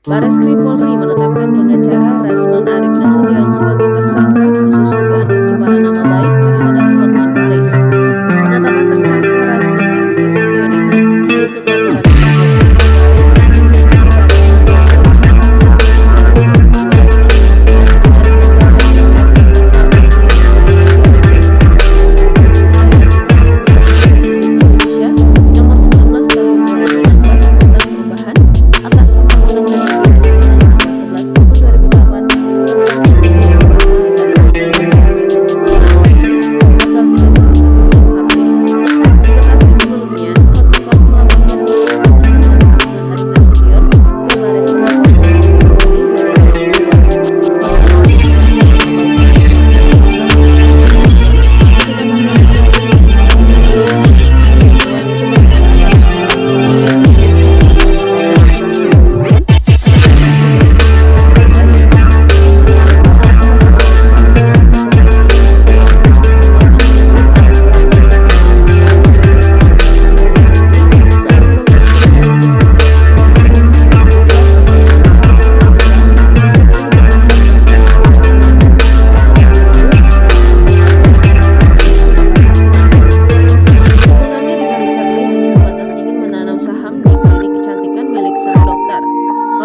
Bareskrim Polri menetapkan pengacara Rasman Arif Nasution sebagai tersangka kasus dugaan pencemaran nama baik terhadap Hotman Paris. Penetapan tersangka Rasman Arif Nasution itu menuntut laporan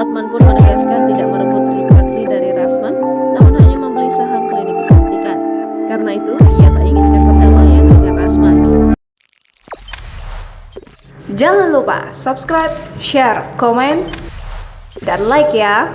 Hotman pun menegaskan tidak merebut Richard Lee dari Rasman, namun hanya membeli saham klinik kecantikan. Karena itu, ia tak inginkan perdamaian dengan Rasman. Jangan lupa subscribe, share, komen, dan like ya!